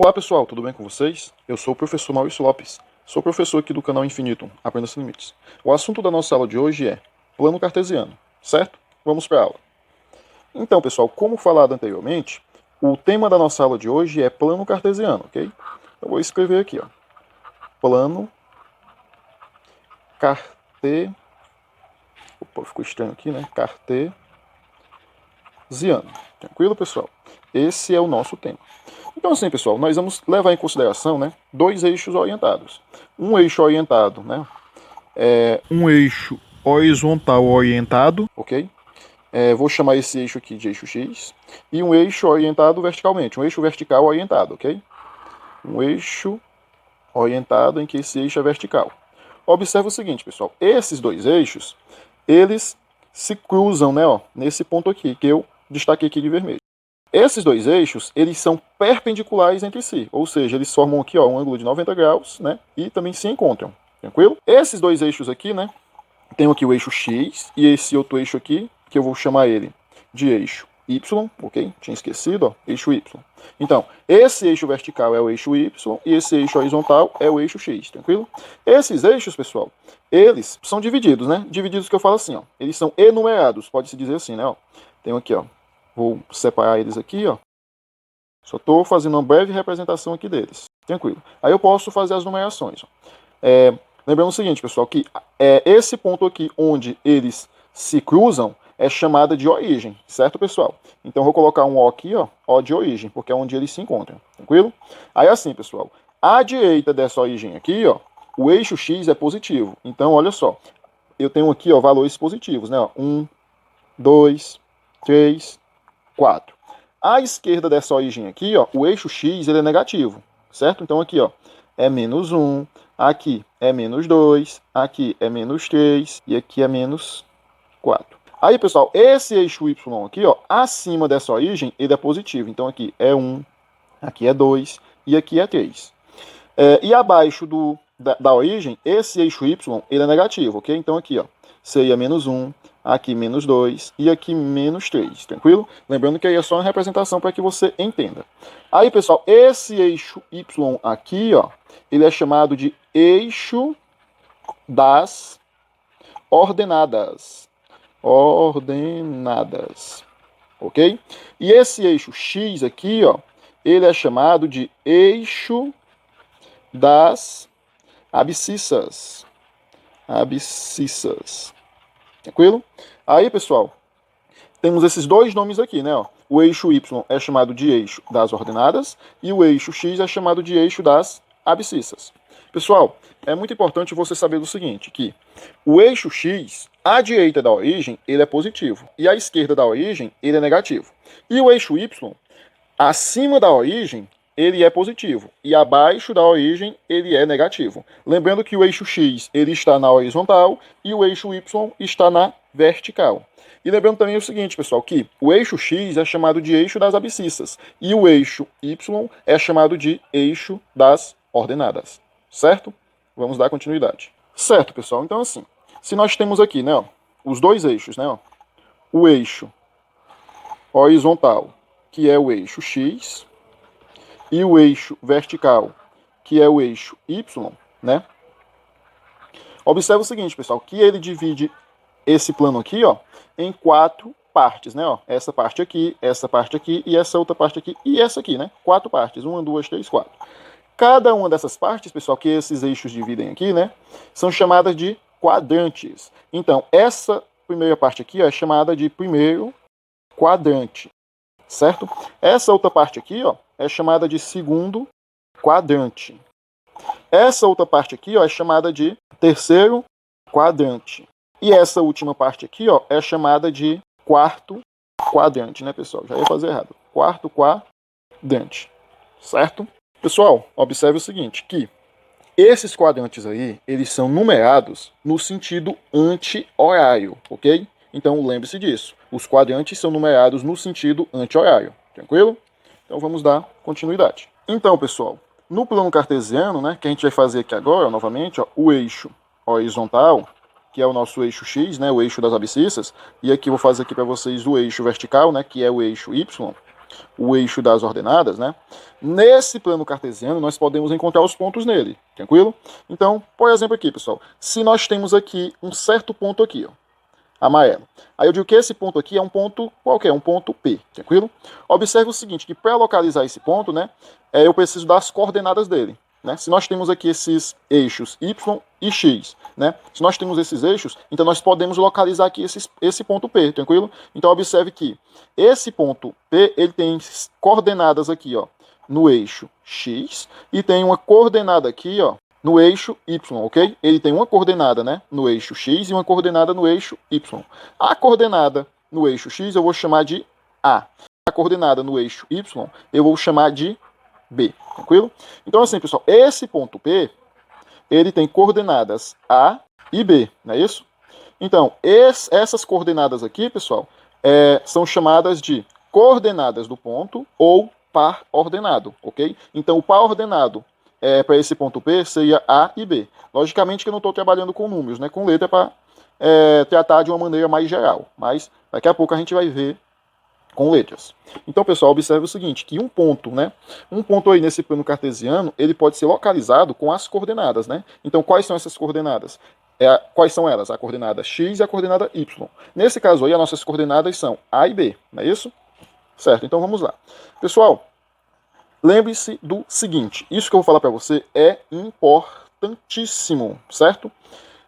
Olá pessoal, tudo bem com vocês? Eu sou o professor Maurício Lopes, sou professor aqui do canal Infinitum, Aprenda Sem Limites. O assunto da nossa aula de hoje é plano cartesiano, certo? Vamos para a aula. Então pessoal, como falado anteriormente, o tema da nossa aula de hoje é plano cartesiano, ok? Eu vou escrever aqui, ó. Plano cartesiano. Opa, ficou estranho aqui, né? Cartesiano. Tranquilo, pessoal? Esse é o nosso tema. Então, assim, pessoal, nós vamos levar em consideração, né, dois eixos orientados. Um eixo orientado, né, um eixo horizontal orientado, ok? Vou chamar esse eixo aqui de eixo X. E um eixo orientado verticalmente, um eixo vertical orientado, ok? Um eixo orientado em que esse eixo é vertical. Observe o seguinte, pessoal, esses dois eixos, eles se cruzam, né, ó, nesse ponto aqui, que eu destaquei aqui de vermelho. Esses dois eixos, eles são perpendiculares entre si, ou seja, eles formam aqui, ó, um ângulo de 90 graus, né, e também se encontram, tranquilo? Esses dois eixos aqui, né, tem aqui o eixo X e esse outro eixo aqui, que eu vou chamar ele de eixo Y, ok? Tinha esquecido, ó, eixo Y. Então, esse eixo vertical é o eixo Y e esse eixo horizontal é o eixo X, tranquilo? Esses eixos, pessoal, eles são divididos, né? Divididos que eu falo assim, ó, eles são enumerados, pode-se dizer assim, né, ó. Tem aqui, ó, vou separar eles aqui, ó. Só estou fazendo uma breve representação aqui deles. Tranquilo. Aí eu posso fazer as numerações. Lembrando o seguinte, pessoal, que esse ponto aqui onde eles se cruzam é chamada de origem, certo, pessoal? Então eu vou colocar um O aqui, ó, O de origem, porque é onde eles se encontram. Tranquilo? Aí assim, pessoal, à direita dessa origem aqui, ó, o eixo X é positivo. Então, olha só, eu tenho aqui, ó, valores positivos, né? Ó, 1, 2, 3, 4. À esquerda dessa origem aqui, ó, o eixo X ele é negativo, certo? Então aqui, ó, é menos 1, aqui é menos 2, aqui é menos 3 e aqui é menos 4. Aí, pessoal, esse eixo Y aqui, ó, acima dessa origem, ele é positivo. Então aqui é 1, aqui é 2 e aqui é 3. E abaixo da origem, esse eixo Y ele é negativo, ok? Então aqui, ó, seria menos 1, aqui menos 2 e aqui menos 3, tranquilo? Lembrando que aí é só uma representação para que você entenda. Aí, pessoal, esse eixo Y aqui, ó, ele é chamado de eixo das ordenadas. Ordenadas, ok? E esse eixo X aqui, ó, ele é chamado de eixo das abscissas. Abscissas. Tranquilo? Aí, pessoal, temos esses dois nomes aqui, né? Ó. O eixo Y é chamado de eixo das ordenadas e o eixo X é chamado de eixo das abscissas. Pessoal, é muito importante você saber o seguinte, que o eixo X, à direita da origem, ele é positivo e à esquerda da origem, ele é negativo. E o eixo Y, acima da origem, ele é positivo e abaixo da origem ele é negativo. Lembrando que o eixo X ele está na horizontal e o eixo Y está na vertical. E lembrando também o seguinte, pessoal, que o eixo X é chamado de eixo das abscissas e o eixo Y é chamado de eixo das ordenadas, certo? Vamos dar continuidade. Certo, pessoal, então assim, se nós temos aqui, né, ó, os dois eixos, né, ó, o eixo horizontal, que é o eixo X, e o eixo vertical, que é o eixo Y, né? Observe o seguinte, pessoal, que ele divide esse plano aqui, ó, em 4 partes, né? Ó, essa parte aqui e essa outra parte aqui e essa aqui, né? 4 partes, 1, 2, 3, 4. Cada uma dessas partes, pessoal, que esses eixos dividem aqui, né? São chamadas de quadrantes. Então, essa primeira parte aqui ó, é chamada de primeiro quadrante, certo? Essa outra parte aqui, ó, é chamada de segundo quadrante. Essa outra parte aqui, ó, é chamada de terceiro quadrante. E essa última parte aqui, ó, é chamada de quarto quadrante, né, pessoal? Já ia fazer errado. Quarto quadrante, certo? Pessoal, observe o seguinte, que esses quadrantes aí, eles são numerados no sentido anti-horário, ok? Então, lembre-se disso. Os quadrantes são numerados no sentido anti-horário, tranquilo? Então, vamos dar continuidade. Então, pessoal, no plano cartesiano, né, que a gente vai fazer aqui agora, novamente, ó, o eixo horizontal, que é o nosso eixo X, né, o eixo das abscissas, e aqui eu vou fazer aqui para vocês o eixo vertical, né, que é o eixo Y. o eixo das ordenadas, né? Nesse plano cartesiano, nós podemos encontrar os pontos nele, tranquilo? Então, por exemplo aqui, pessoal, se nós temos aqui um certo ponto aqui, ó, amarelo. Aí eu digo que esse ponto aqui é um ponto qualquer, um ponto P, tranquilo? Observe o seguinte, que para localizar esse ponto, né, eu preciso das coordenadas dele. Né? Se nós temos aqui esses eixos Y e X, né? Se nós temos esses eixos, então nós podemos localizar aqui esse ponto P, tranquilo? Então observe que esse ponto P, ele tem coordenadas aqui, ó, no eixo X, e tem uma coordenada aqui, ó, no eixo Y, ok? Ele tem uma coordenada, né, no eixo X e uma coordenada no eixo Y. A coordenada no eixo X eu vou chamar de A. A coordenada no eixo Y eu vou chamar de B, tranquilo? Então assim, pessoal, esse ponto P, ele tem coordenadas A e B, não é isso? Então, essas coordenadas aqui, pessoal, são chamadas de coordenadas do ponto ou par ordenado, ok? Então, o par ordenado para esse ponto P seria A e B. Logicamente que eu não estou trabalhando com números, né? Com letra para tratar de uma maneira mais geral, mas daqui a pouco a gente vai ver com letras. Então, pessoal, observe o seguinte, que um ponto, né? Um ponto aí nesse plano cartesiano, ele pode ser localizado com as coordenadas, né? Então, quais são essas coordenadas? Quais são elas? A coordenada x e a coordenada y. Nesse caso aí, as nossas coordenadas são A e B, não é isso? Certo, então vamos lá. Pessoal, lembre-se do seguinte, isso que eu vou falar para você é importantíssimo, certo?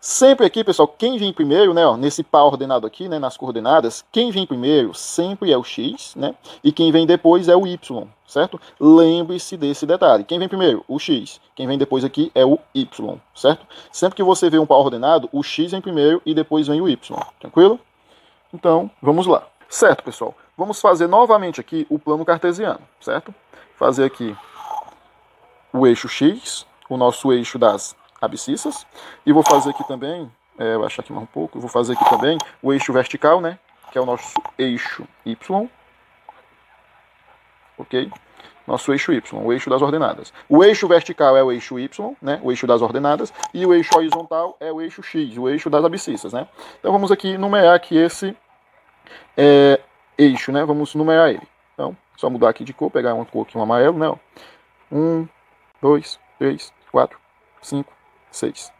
Sempre aqui, pessoal, quem vem primeiro, né, ó, nesse par ordenado aqui, né, nas coordenadas, quem vem primeiro sempre é o x, né, e quem vem depois é o y, certo? Lembre-se desse detalhe. Quem vem primeiro? O x. Quem vem depois aqui é o y, certo? Sempre que você vê um par ordenado, o x vem primeiro e depois vem o y, tranquilo? Então, vamos lá. Certo, pessoal? Vamos fazer novamente aqui o plano cartesiano, certo? Fazer aqui o eixo x, o nosso eixo das abscissas, e vou fazer aqui também, vou achar aqui mais um pouco, vou fazer aqui também o eixo vertical, né, que é o nosso eixo y, ok? Nosso eixo y, o eixo das ordenadas. O eixo vertical é o eixo y, né, o eixo das ordenadas, e o eixo horizontal é o eixo x, o eixo das abscissas, né? Então vamos aqui numerar aqui esse eixo, né, vamos numerar ele. Então, só mudar aqui de cor, pegar uma cor aqui, um amarelo, né, ó. 1, 2, 3, 4, 5, 6.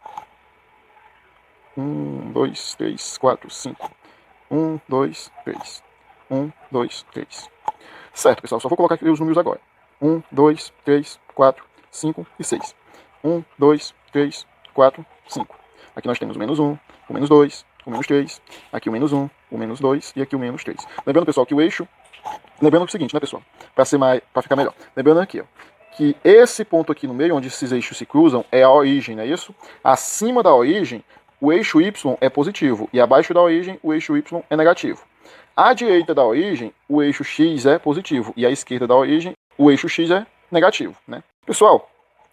1, 2, 3, 4, 5. 1, 2, 3. 1, 2, 3. Certo, pessoal, só vou colocar aqui os números agora. 1, 2, 3, 4, 5 e 6. 1, 2, 3, 4, 5. Aqui nós temos o menos 1, o menos 2, o menos 3. Aqui o menos 1, o menos 2 e aqui o menos 3. Lembrando, pessoal, que o eixo... Lembrando o seguinte, né, pessoal? Para ficar melhor. Lembrando aqui, ó, que esse ponto aqui no meio, onde esses eixos se cruzam, é a origem, não é isso? Acima da origem, o eixo y é positivo, e abaixo da origem, o eixo y é negativo. À direita da origem, o eixo x é positivo, e à esquerda da origem, o eixo x é negativo, né? Pessoal,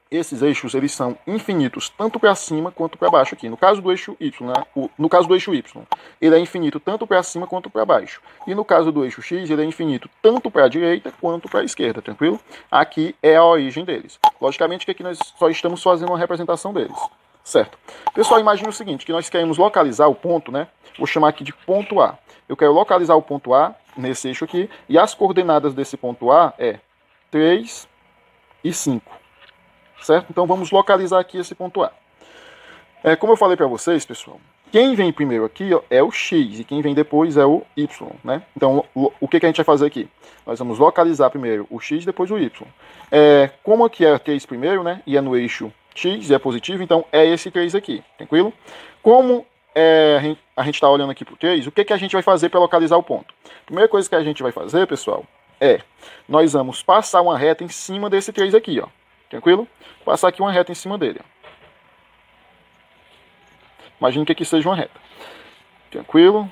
esses eixos, eles são infinitos tanto para cima quanto para baixo aqui. No caso do eixo y, né? No caso do eixo y, ele é infinito tanto para cima quanto para baixo. E no caso do eixo x, ele é infinito tanto para a direita quanto para a esquerda, tranquilo? Aqui é a origem deles. Logicamente que aqui nós só estamos fazendo uma representação deles, certo? Pessoal, imagine o seguinte, que nós queremos localizar o ponto, né? Vou chamar aqui de ponto A. Eu quero localizar o ponto A nesse eixo aqui, e as coordenadas desse ponto A é 3 e 5. Certo? Então vamos localizar aqui esse ponto A. Como eu falei para vocês, pessoal, quem vem primeiro aqui, ó, é o x e quem vem depois é o y, né? Então o que a gente vai fazer aqui? Nós vamos localizar primeiro o x, depois o y. Como aqui é 3 primeiro, né? E é no eixo x e é positivo, então é esse 3 aqui, tranquilo? Como a gente está olhando aqui para o 3, o que a gente vai fazer para localizar o ponto? Primeira coisa que a gente vai fazer, pessoal, nós vamos passar uma reta em cima desse 3 aqui, ó. Tranquilo? Passar aqui uma reta em cima dele. Imagine que aqui seja uma reta. Tranquilo?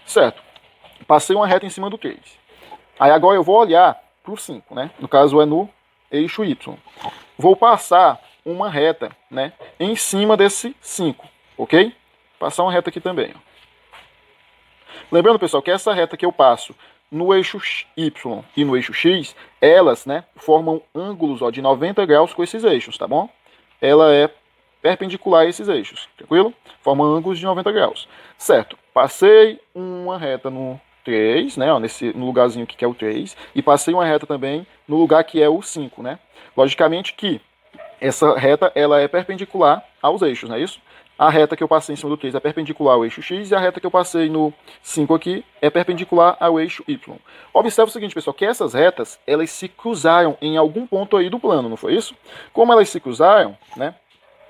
Certo. Passei uma reta em cima do 3. Aí agora eu vou olhar para o 5, né? No caso é no eixo Y. Vou passar uma reta, né, em cima desse 5, ok? Passar uma reta aqui também, ó. Lembrando, pessoal, que essa reta que eu passo no eixo Y e no eixo X, elas, né, formam ângulos, ó, de 90 graus com esses eixos, tá bom? Ela é perpendicular a esses eixos, tranquilo? Formam ângulos de 90 graus. Certo, passei uma reta no 3, né, ó, no lugarzinho aqui que é o 3, e passei uma reta também no lugar que é o 5, né? Logicamente que essa reta ela é perpendicular aos eixos, não é isso? A reta que eu passei em cima do 3 é perpendicular ao eixo X e a reta que eu passei no 5 aqui é perpendicular ao eixo Y. Observe o seguinte, pessoal, que essas retas elas se cruzaram em algum ponto aí do plano, não foi isso? Como elas se cruzaram, né?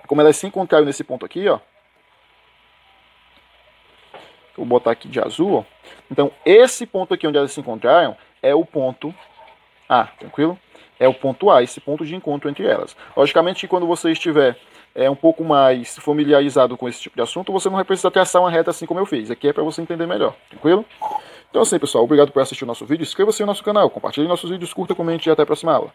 Como elas se encontraram nesse ponto aqui, ó. Vou botar aqui de azul, ó. Então, esse ponto aqui onde elas se encontraram é o ponto A, tranquilo? É o ponto A, esse ponto de encontro entre elas. Logicamente que quando você estiver um pouco mais familiarizado com esse tipo de assunto, você não vai precisar traçar uma reta assim como eu fiz. Aqui é para você entender melhor, tranquilo? Então assim, pessoal, obrigado por assistir o nosso vídeo. Inscreva-se no nosso canal, compartilhe nossos vídeos, curta, comente e até a próxima aula.